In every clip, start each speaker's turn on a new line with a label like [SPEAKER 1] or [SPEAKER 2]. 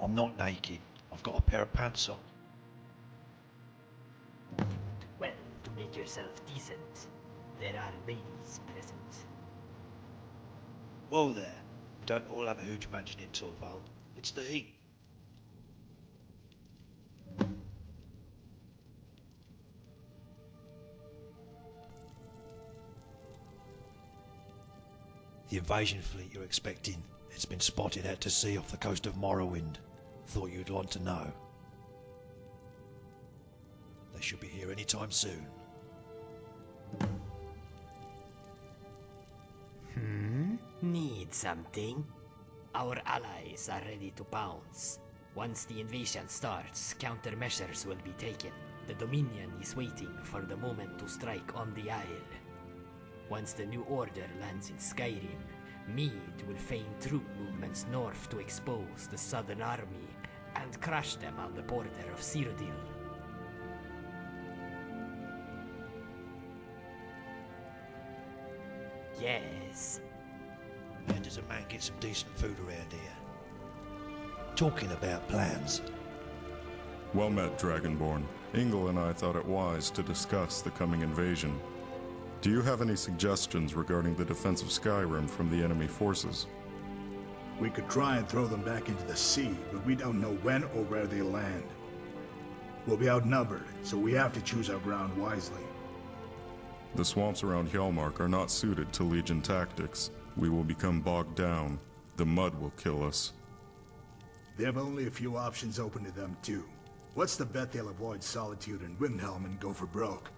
[SPEAKER 1] I'm not naked. I've got a pair of pants on.
[SPEAKER 2] Well, to make yourself decent, there are ladies present.
[SPEAKER 1] Whoa there. Don't all have a huge mansion in Torvald. It's the heat. The invasion fleet you're expecting, it's been spotted out to sea off the coast of Morrowind. Thought you'd want to know. They should be here any time soon.
[SPEAKER 2] Need something? Our allies are ready to pounce. Once the invasion starts, countermeasures will be taken. The Dominion is waiting for the moment to strike on the Isle. Once the new order lands in Skyrim, Mead will feign troop movements north to expose the Southern Army and crush them on the border of Cyrodiil. Yes.
[SPEAKER 1] How does a man get some decent food around here? Talking about plans.
[SPEAKER 3] Well met, Dragonborn. Ingle and I thought it wise to discuss the coming invasion. Do you have any suggestions regarding the defense of Skyrim from the enemy forces?
[SPEAKER 4] We could try and throw them back into the sea, but we don't know when or where they land. We'll be outnumbered, so we have to choose our ground wisely.
[SPEAKER 3] The swamps around Hjalmark are not suited to Legion tactics. We will become bogged down. The mud will kill us.
[SPEAKER 4] They have only a few options open to them, too. What's the bet they'll avoid Solitude and Windhelm and go for broke?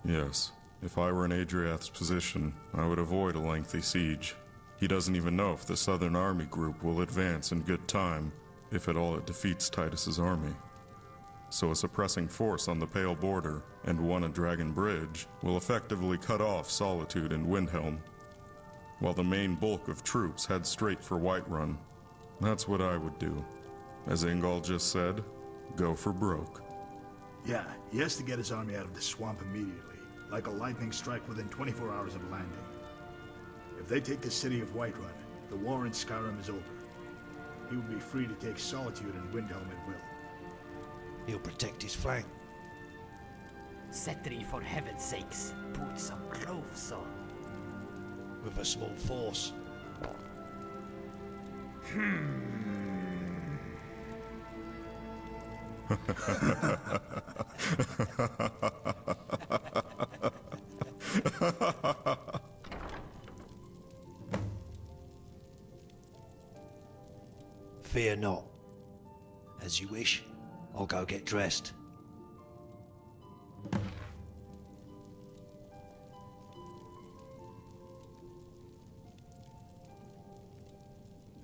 [SPEAKER 3] Yes. If I were in Adriath's position, I would avoid a lengthy siege. He doesn't even know if the Southern Army group will advance in good time, if at all it defeats Titus's army. So a suppressing force on the Pale Border and one at Dragon Bridge will effectively cut off Solitude and Windhelm, while the main bulk of troops head straight for Whiterun. That's what I would do. As Ingall just said, go for broke.
[SPEAKER 4] Yeah, he has to get his army out of the swamp immediately, like a lightning strike within 24 hours of landing. If they take the city of Whiterun, the war in Skyrim is over. He will be free to take Solitude and Windhelm at will.
[SPEAKER 1] He'll protect his flank.
[SPEAKER 2] Setri, for heaven's sakes, put some clothes on.
[SPEAKER 1] With a small force. Fear not. As you wish, I'll go get dressed.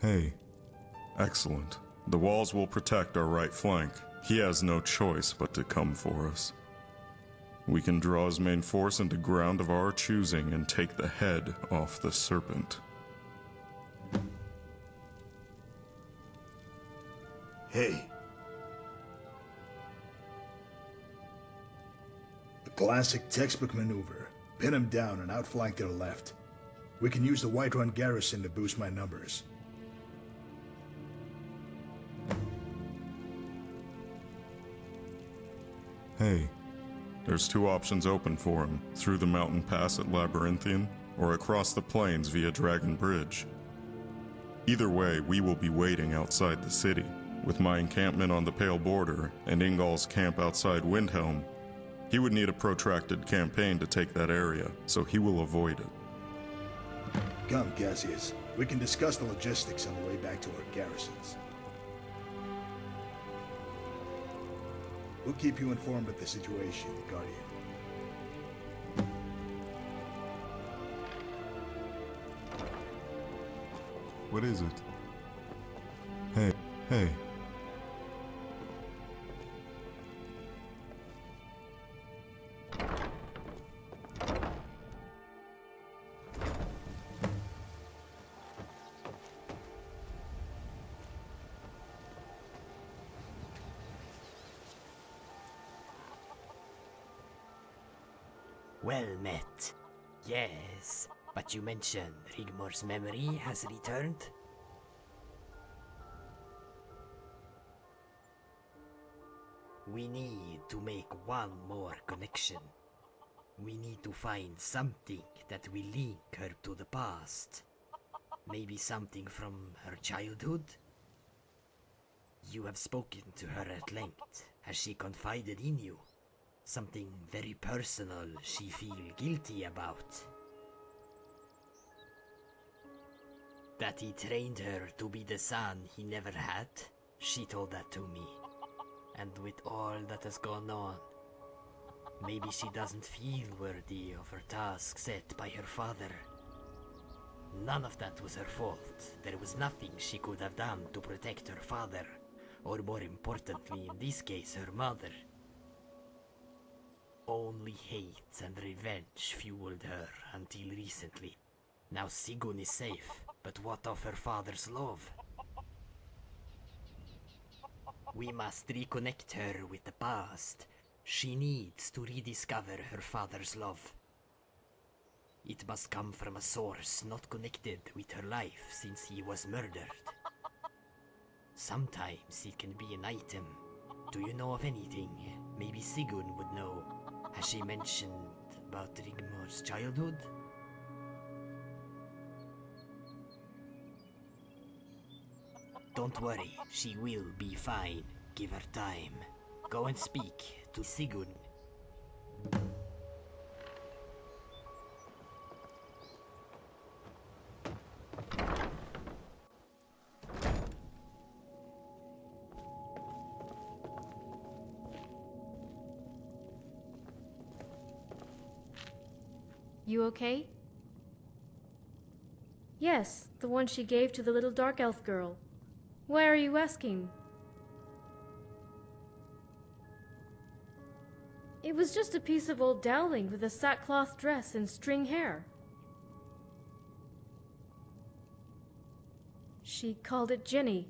[SPEAKER 3] Hey. Excellent. The walls will protect our right flank. He has no choice but to come for us. We can draw his main force into ground of our choosing and take the head off the serpent.
[SPEAKER 4] Hey. The classic textbook maneuver. Pin them down and outflank their left. We can use the Whiterun garrison to boost my numbers.
[SPEAKER 3] Hey, there's two options open for him, through the mountain pass at Labyrinthian, or across the plains via Dragon Bridge. Either way, we will be waiting outside the city. With my encampment on the Pale Border and Ingall's camp outside Windhelm, he would need a protracted campaign to take that area, so he will avoid it.
[SPEAKER 4] Come, Cassius. We can discuss the logistics on the way back to our garrisons. We'll keep you informed of the situation, Guardian.
[SPEAKER 3] What is it? Hey.
[SPEAKER 2] Well met. Yes, but you mentioned Rigmor's memory has returned? We need to make one more connection. We need to find something that will link her to the past. Maybe something from her childhood? You have spoken to her at length. Has she confided in you? Something very personal she feel guilty about? That he trained her to be the son he never had? She told that to me. And with all that has gone on, maybe she doesn't feel worthy of her task set by her father. None of that was her fault. There was nothing she could have done to protect her father, or more importantly in this case her mother. Only hate and revenge fueled her until recently. Now Sigun is safe, but what of her father's love? We must reconnect her with the past. She needs to rediscover her father's love. It must come from a source not connected with her life since he was murdered. Sometimes it can be an item. Do you know of anything? Maybe Sigun would know. Has she mentioned about Rigmor's childhood? Don't worry, she will be fine. Give her time. Go and speak to Sigun.
[SPEAKER 5] You okay? Yes, the one she gave to the little dark elf girl. Why are you asking? It was just a piece of old dowling with a sackcloth dress and string hair. She called it Jenny.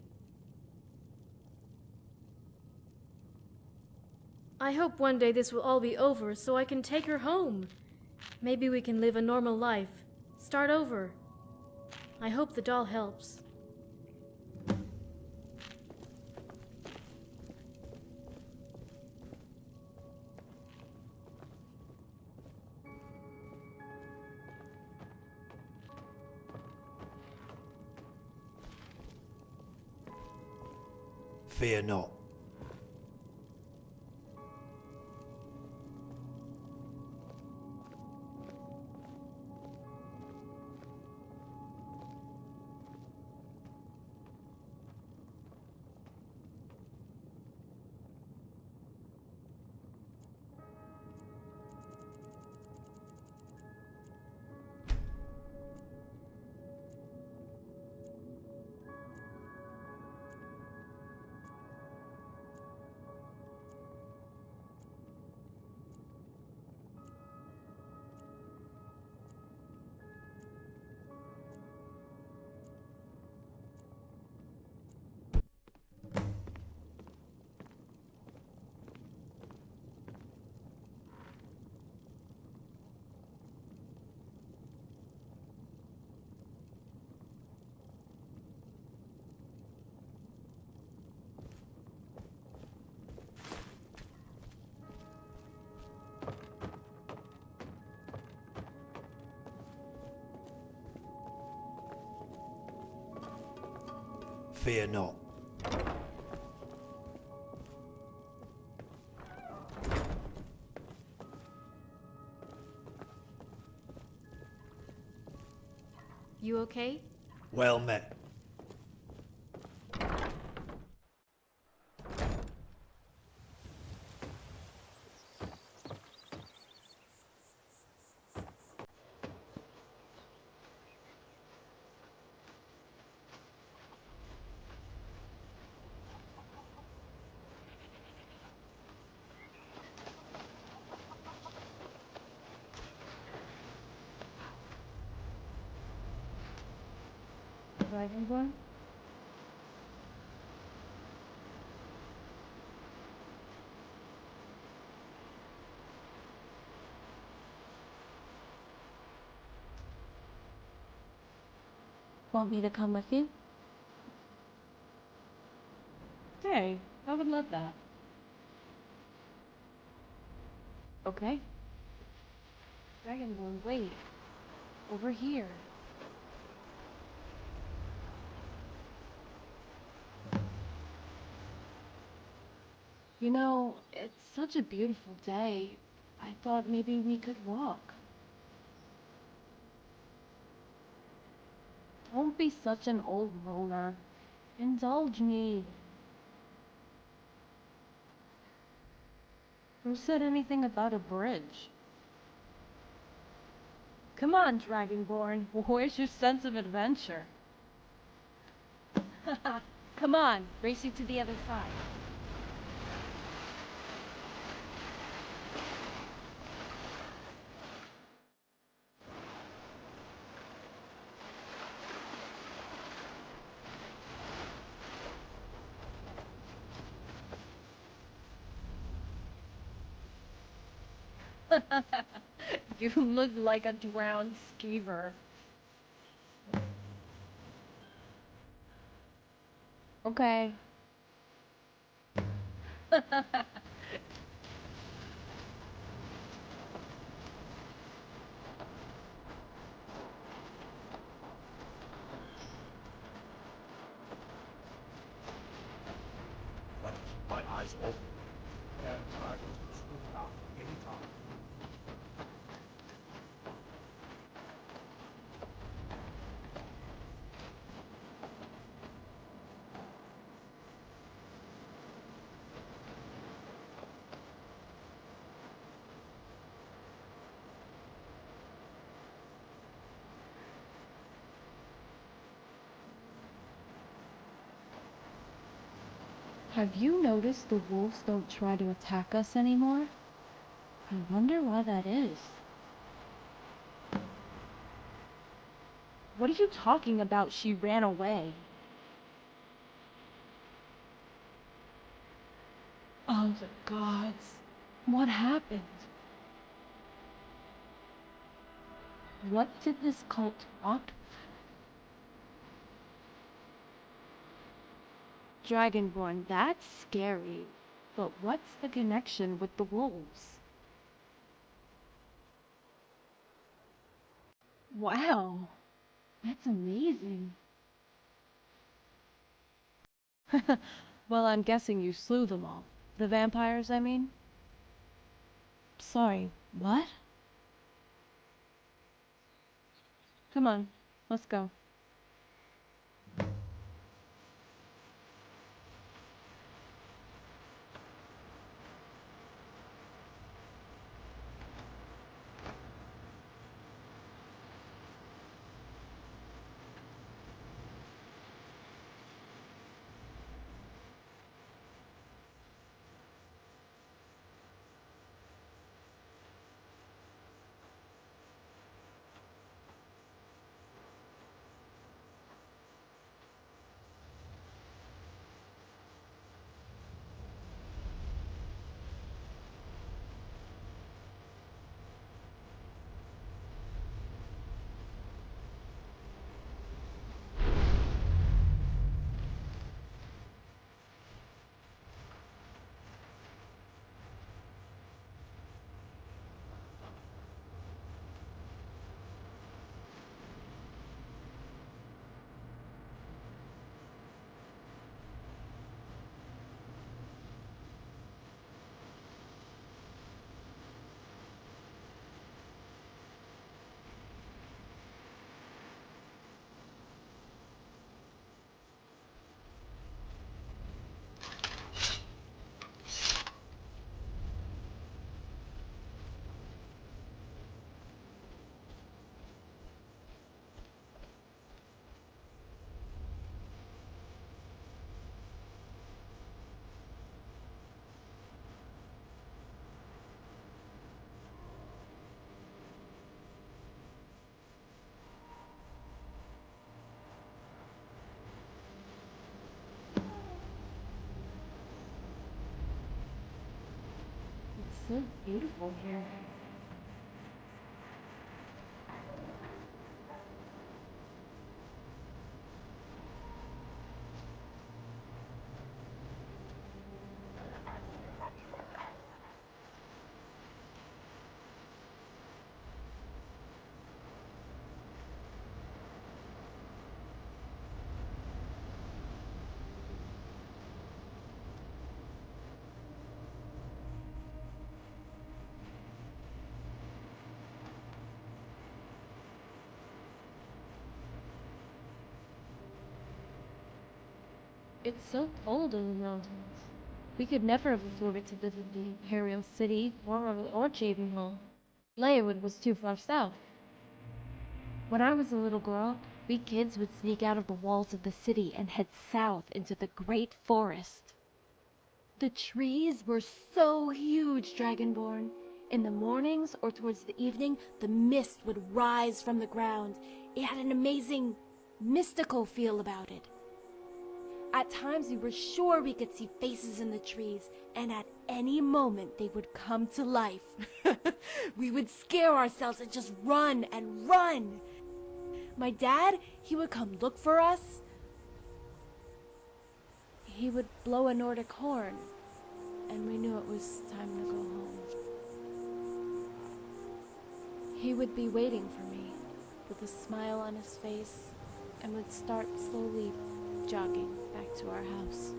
[SPEAKER 5] I hope one day this will all be over so I can take her home. Maybe we can live a normal life. Start over. I hope the doll helps.
[SPEAKER 1] Fear not. Fear not.
[SPEAKER 5] You okay?
[SPEAKER 1] Well met.
[SPEAKER 6] Dragonborn? Want me to come with you? Hey, I would love that. Okay. Dragonborn, wait. Over here. You know, it's such a beautiful day. I thought maybe we could walk. Don't be such an old loner. Indulge me. Who said anything about a bridge? Come on, Dragonborn. Where's your sense of adventure? Come on, race you to the other side. You look like a drowned skeever. Okay.
[SPEAKER 7] My eyes open, and I was screwed out anytime.
[SPEAKER 6] Have you noticed the wolves don't try to attack us anymore? I wonder why that is. What are you talking about? She ran away. Oh, the gods. What happened? What did this cult want? Dragonborn, that's scary. But what's the connection with the wolves? Wow, that's amazing. Well, I'm guessing you slew them all. The vampires, I mean? Sorry, what? Come on, let's go. It's so beautiful here. It's so cold in the mountains. We could never have afforded to visit the Imperial City or Hall. Leawood was too far south. When I was a little girl, we kids would sneak out of the walls of the city and head south into the Great Forest. The trees were so huge, Dragonborn. In the mornings or towards the evening, the mist would rise from the ground. It had an amazing, mystical feel about it. At times we were sure we could see faces in the trees, and at any moment they would come to life. We would scare ourselves and just run and run. My dad, he would come look for us. He would blow a Nordic horn, and we knew it was time to go home. He would be waiting for me, with a smile on his face, and would start slowly jogging back to our house.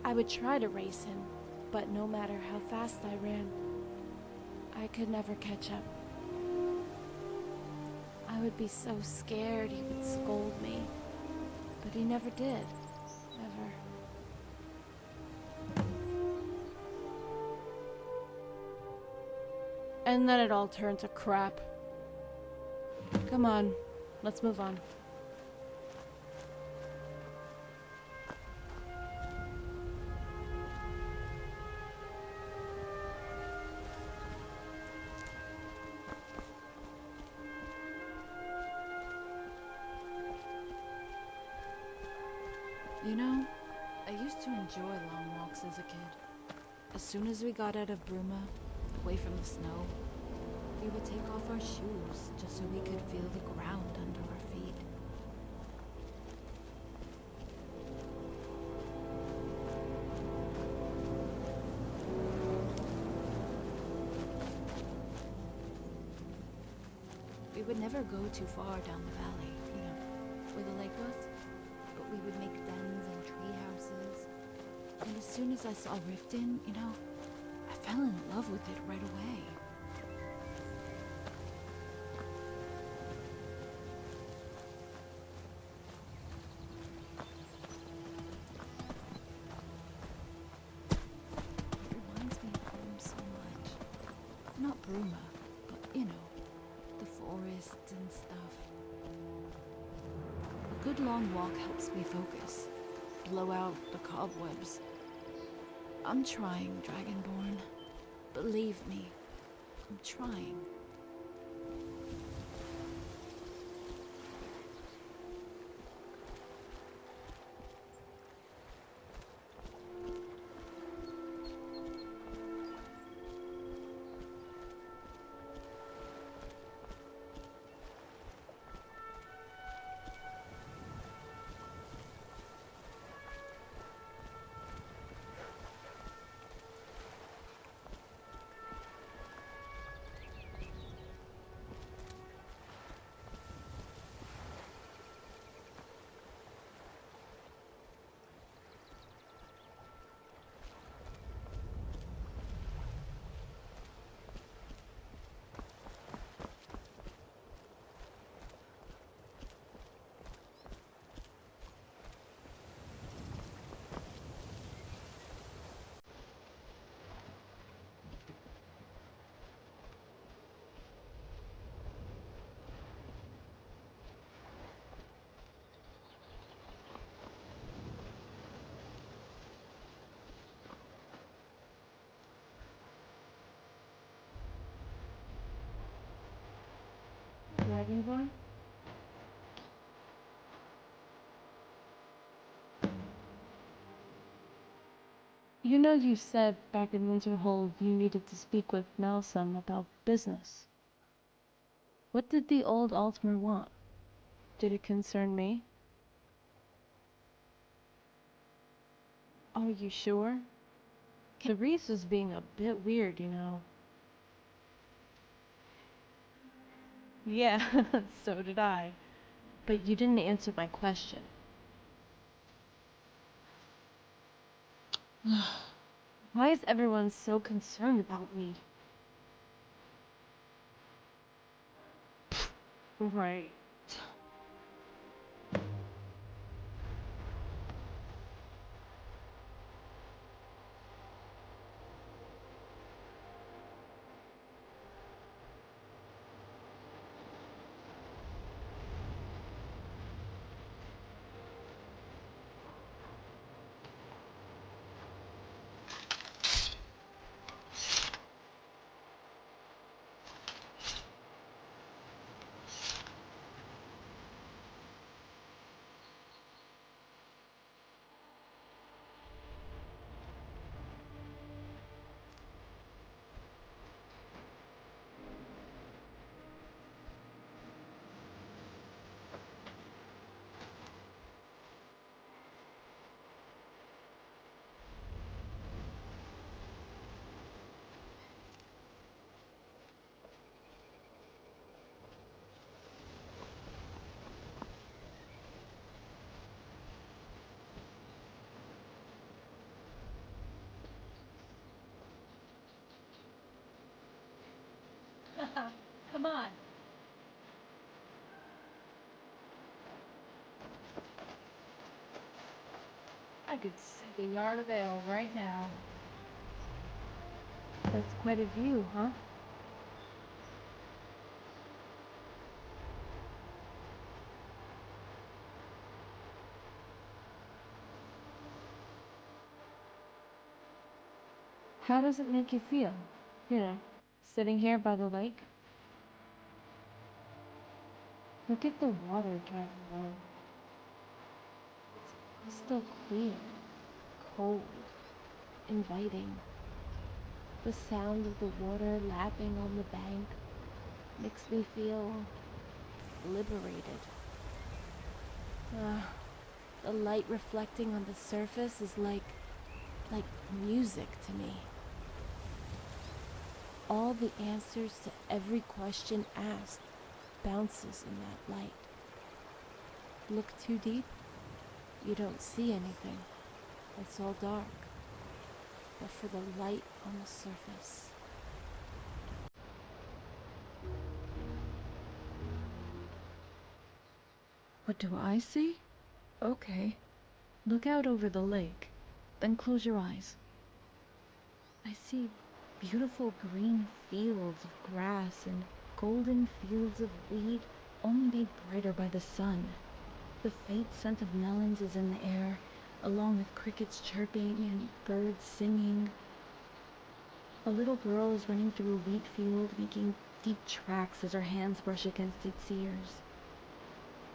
[SPEAKER 6] I would try to race him, but no matter how fast I ran, I could never catch up. I would be so scared he would scold me, but he never did. Never. And then it all turned to crap. Come on, let's move on. You know, I used to enjoy long walks as a kid. As soon as we got out of Bruma, away from the snow, we would take off our shoes just so we could feel the ground under our feet. We would never go too far down the valley, you know, where the lake was. But we would make dens and tree houses. And as soon as I saw Riften, you know, I fell in love with it right away. It reminds me of home so much. Not Bruma, but you know, the forests and stuff. A good long walk helps me focus, blow out the cobwebs. I'm trying, Dragonborn. Believe me, I'm trying. Dragonborn? You know you said back in Overhaul you needed to speak with Nelson about business. What did the old Altmer want? Did it concern me? Are you sure? The Reese was being a bit weird, you know. Yeah, so did I. But you didn't answer my question. Why is everyone so concerned about me? Right. Come on. I could see the Yard of Ale right now. That's quite a view, huh? How does it make you feel? You know, sitting here by the lake? Look at the water driving along. It's still clear, cold, inviting. The sound of the water lapping on the bank makes me feel liberated. The light reflecting on the surface is like music to me. All the answers to every question asked bounces in that light. Look too deep, you don't see anything. It's all dark. But for the light on the surface.
[SPEAKER 8] What do I see? Okay. Look out over the lake, then close your eyes. I see beautiful green fields of grass and golden fields of wheat, all made brighter by the sun. The faint scent of melons is in the air, along with crickets chirping and birds singing. A little girl is running through a wheat field, making deep tracks as her hands brush against its ears.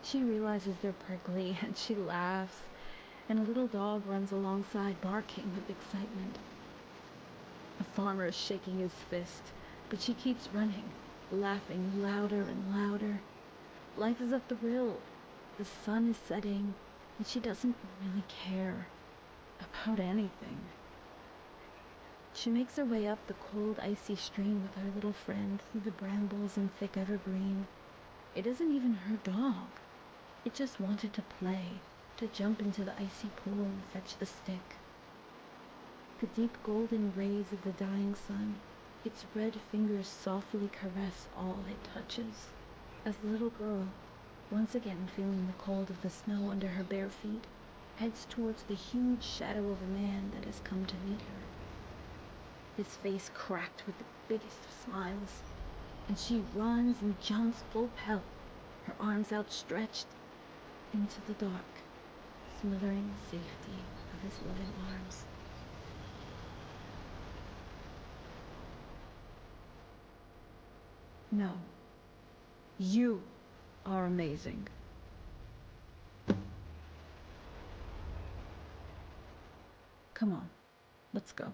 [SPEAKER 8] She realizes they're prickly, and she laughs, and a little dog runs alongside, barking with excitement. A farmer is shaking his fist, but she keeps running, laughing louder and louder. Life is at the rill. The sun is setting, and she doesn't really care about anything. She makes her way up the cold, icy stream with her little friend through the brambles and thick evergreen. It isn't even her dog. It just wanted to play, to jump into the icy pool and fetch the stick. The deep golden rays of the dying sun, its red fingers softly caress all it touches. As the little girl, once again feeling the cold of the snow under her bare feet, heads towards the huge shadow of a man that has come to meet her. His face cracked with the biggest of smiles, and she runs and jumps full pelt, her arms outstretched, into the dark, smothering the safety of his loving arms. No. You are amazing. Come on, let's go.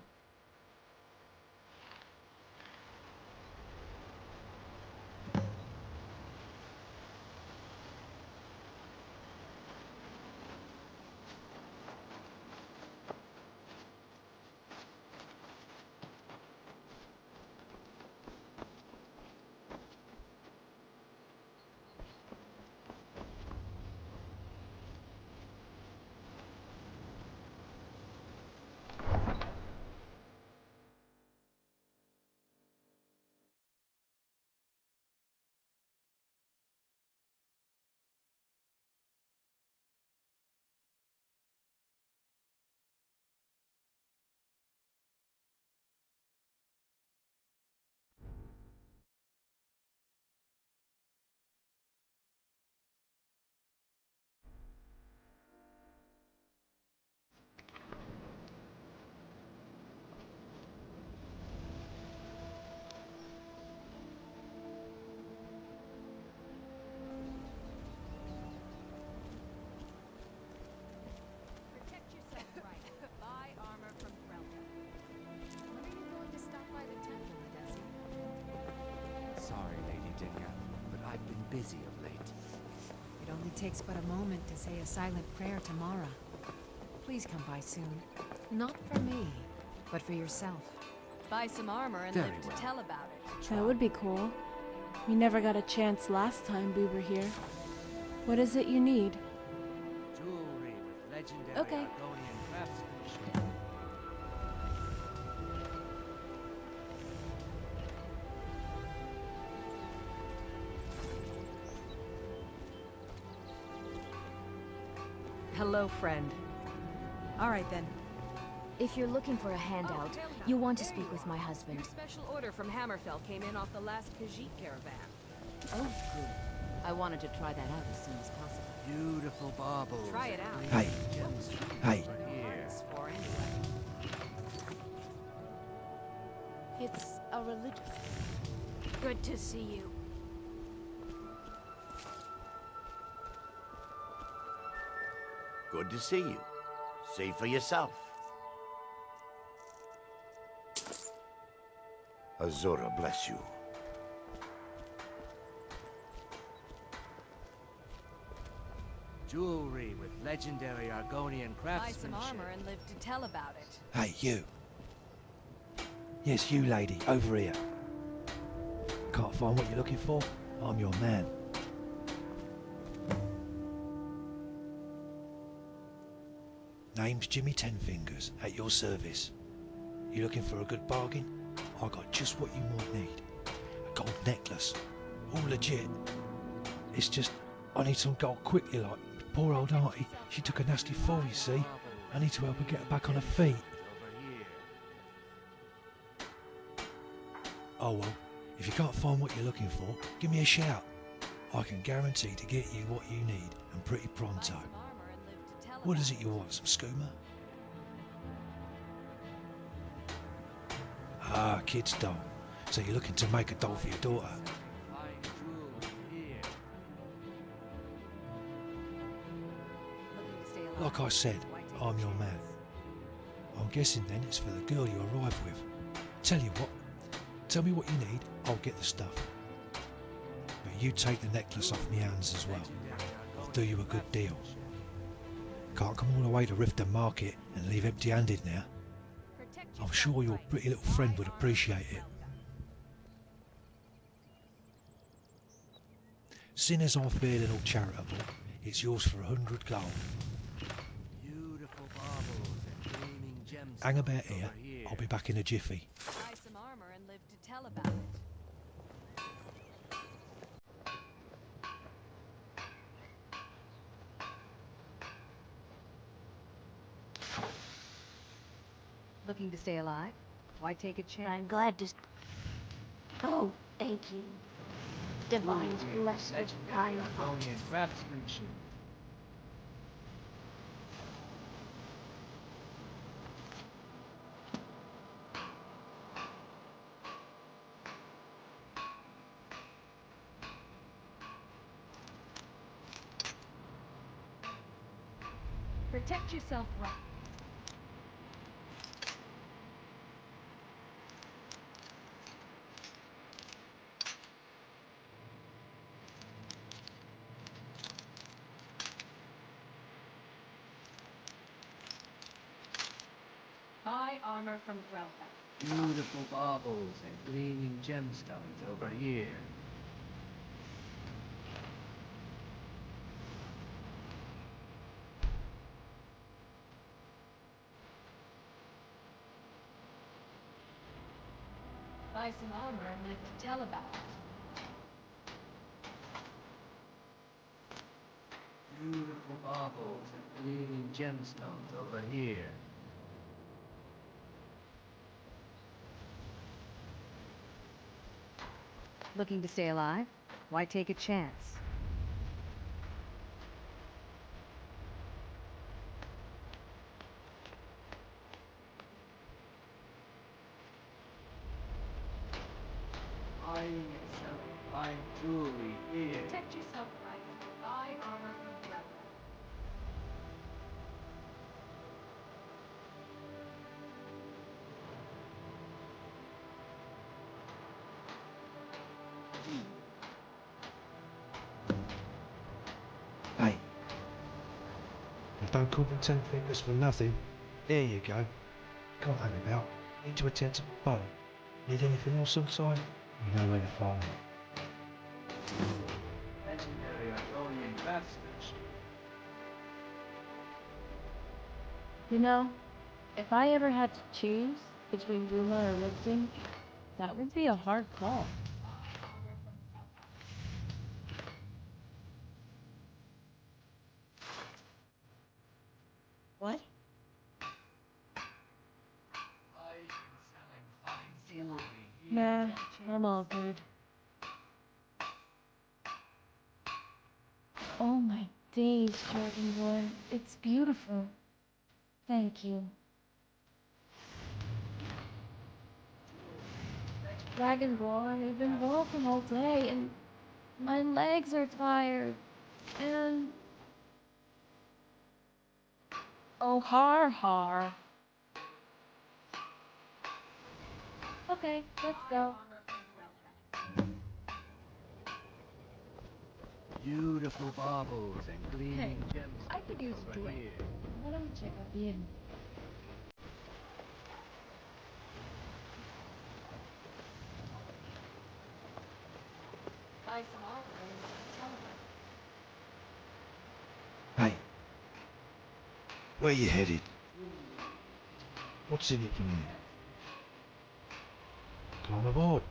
[SPEAKER 9] Busy of late. It only takes but a moment to say a silent prayer to Mara. Please come by soon. Not for me, but for yourself.
[SPEAKER 10] Buy some armor and live to tell about it.
[SPEAKER 6] That would be cool. We never got a chance last time we were here. What is it you need?
[SPEAKER 9] Jewelry with legendary
[SPEAKER 6] Okay.
[SPEAKER 9] Argonian craftsmanship. Hello, friend. All right, then.
[SPEAKER 11] If you're looking for a handout, you want to speak with my husband.
[SPEAKER 10] Your special order from Hammerfell came in off the last Khajiit caravan.
[SPEAKER 11] Oh, good. I wanted to try that out as soon as possible.
[SPEAKER 12] Beautiful baubles.
[SPEAKER 10] Try it out.
[SPEAKER 1] Hey. Hey.
[SPEAKER 10] It's for anyway.
[SPEAKER 11] It's a religious. Good to see you.
[SPEAKER 12] Good to see you. See for yourself. Azura bless you.
[SPEAKER 13] Jewelry with legendary Argonian
[SPEAKER 10] Buy
[SPEAKER 13] craftsmanship.
[SPEAKER 10] some armor and live to tell about it.
[SPEAKER 1] Hey, you. Yes, you lady, over here. Can't find what you're looking for? I'm your man. Name's Jimmy Tenfingers, at your service. You looking for a good bargain? I got just what you might need. A gold necklace. All legit. It's just, I need some gold quickly, like. Poor old auntie, she took a nasty fall, you see. I need to help her get back on her feet. Oh well, if you can't find what you're looking for, give me a shout. I can guarantee to get you what you need, and pretty pronto. What is it you want, some skooma? Ah, kid's doll. So you're looking to make a doll for your daughter? Like I said, I'm your man. I'm guessing then it's for the girl you arrived with. Tell you what, tell me what you need, I'll get the stuff. But you take the necklace off me hands as well. I'll do you a good deal. Can't come all the way to Riften Market and leave empty-handed now. I'm sure your pretty little friend would appreciate it. Seeing as I'm feeling all charitable, it's yours for 100 gold. Hang about here, I'll be back in a jiffy.
[SPEAKER 10] Buy some armor and live to tell about it. Looking to stay alive? Why take a chance?
[SPEAKER 11] I'm glad to. Oh, thank you. Divine blessed kind.
[SPEAKER 13] Argonian craftsmanship.
[SPEAKER 6] Protect yourself right.
[SPEAKER 10] Buy armor from Grelka.
[SPEAKER 13] Beautiful baubles and gleaming gemstones over here.
[SPEAKER 10] Buy some armor and live to tell about it.
[SPEAKER 13] Beautiful baubles and gleaming gemstones over here.
[SPEAKER 9] Looking to stay alive? Why take a chance?
[SPEAKER 13] Fine jewelry here.
[SPEAKER 10] Protect yourself right. Buy armor from Grelka.
[SPEAKER 1] Hey. Don't call me Tenfingers for nothing. There you go. Can't hang about. Need to attend to my phone. Need anything else on site? You know where to find me.
[SPEAKER 13] Legendary Argonian craftsmanship.
[SPEAKER 6] You know, if I ever had to choose between Bruma or Riften, that would be a hard call. I'm all good. Oh my days, Dragon Boy. It's beautiful. Thank you. Dragon Boy, I've been walking all day and my legs are tired. And... oh, har. Okay, let's go.
[SPEAKER 13] Beautiful baubles and gleaming gems.
[SPEAKER 6] I could use a drink. Why don't we check out the inn? Buy some offers.
[SPEAKER 1] Hey, where you headed? What's in it for me? Come aboard.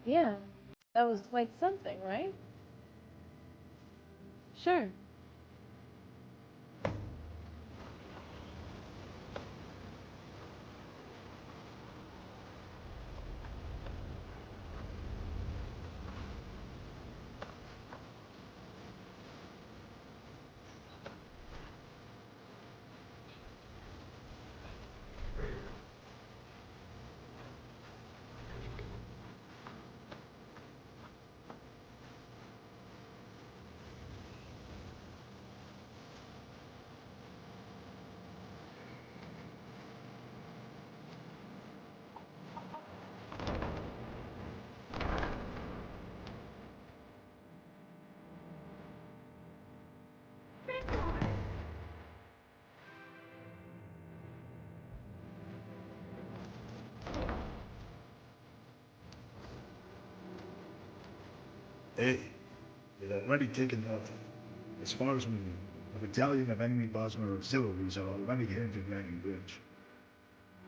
[SPEAKER 6] Yeah, that was quite something, right? Sure.
[SPEAKER 4] Hey, you've already taken off. As far as we know, a battalion of enemy Bosmer auxiliaries are already heading to Dragon Bridge.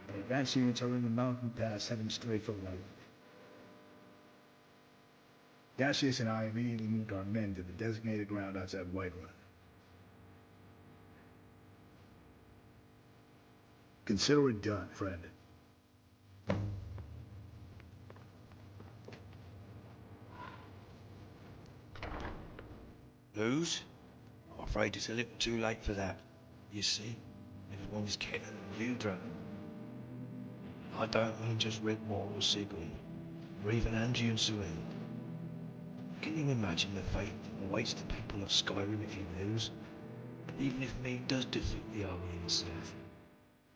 [SPEAKER 4] The advance units are in the mountain pass heading straight for light. Gaseous and I immediately moved our men to the designated ground outside Whiterun. Consider it done, friend.
[SPEAKER 1] Lose? I'm afraid it's a little too late for that. You see, everyone's getting a new drone. I don't mean just Rigmor or Sigrid, or even Angie and Suin. Can you imagine the fate that awaits the people of Skyrim if you lose? Even if me does defeat the army in the south,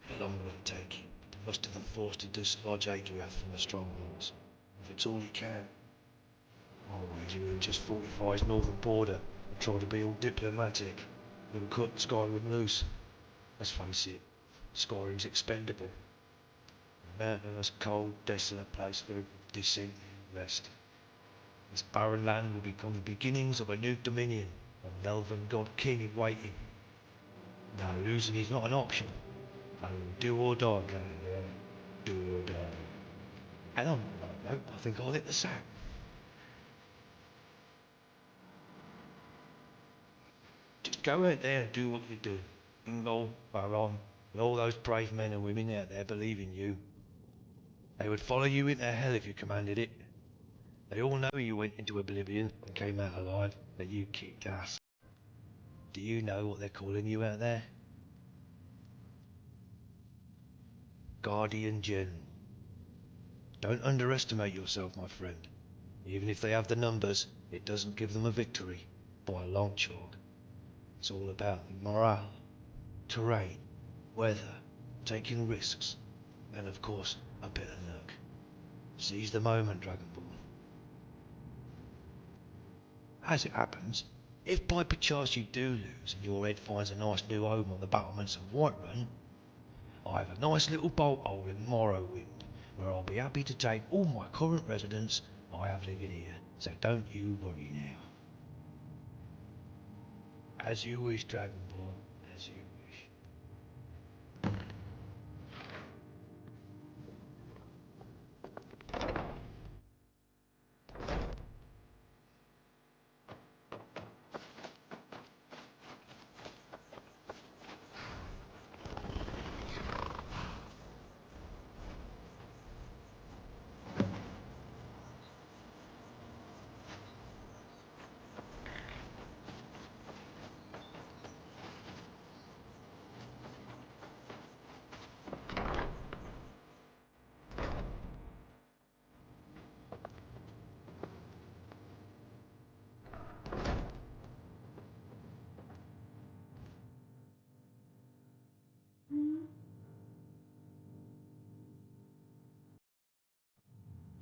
[SPEAKER 1] how long will it take? Must have been forced to dislodge Adriath from the strongholds, if it's all he can. Or Adrian just fortifies northern border and try to be all diplomatic and cut Skyrim loose. Let's face it, Skyrim's expendable. A mountainous, cold, desolate place for a decent rest. This barren land will become the beginnings of a new dominion, an elven god king in waiting. Now losing is not an option. And do or die, do or die. Hang on, no, I think I'll hit the sack. Just go out there and do what you do. Ingol, Baron, and all those brave men and women out there believe in you. They would follow you into hell if you commanded it. They all know you went into oblivion and came out alive, that you kicked ass. Do you know what they're calling you out there? Guardian General. Don't underestimate yourself, my friend. Even if they have the numbers, it doesn't give them a victory, by a long chalk. It's all about morale, terrain, weather, taking risks, and of course, a bit of luck. Seize the moment, Dragonborn. As it happens, If by perchance you do lose and your head finds a nice new home on the battlements of Whiterun, I have a nice little bolt hole in Morrowind, where I'll be happy to take all my current residents I have living here, so don't you worry now. As you wish, Dragonborn, as you wish.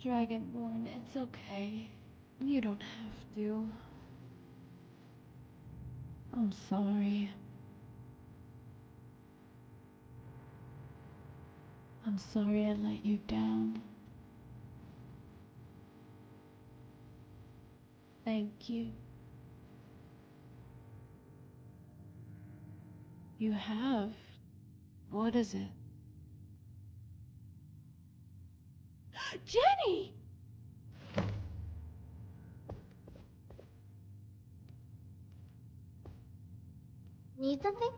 [SPEAKER 6] Dragonborn, it's okay. You don't have to. I'm sorry. I'm sorry I let you down. Thank you. You have. What is it? Jenny!
[SPEAKER 11] Need something?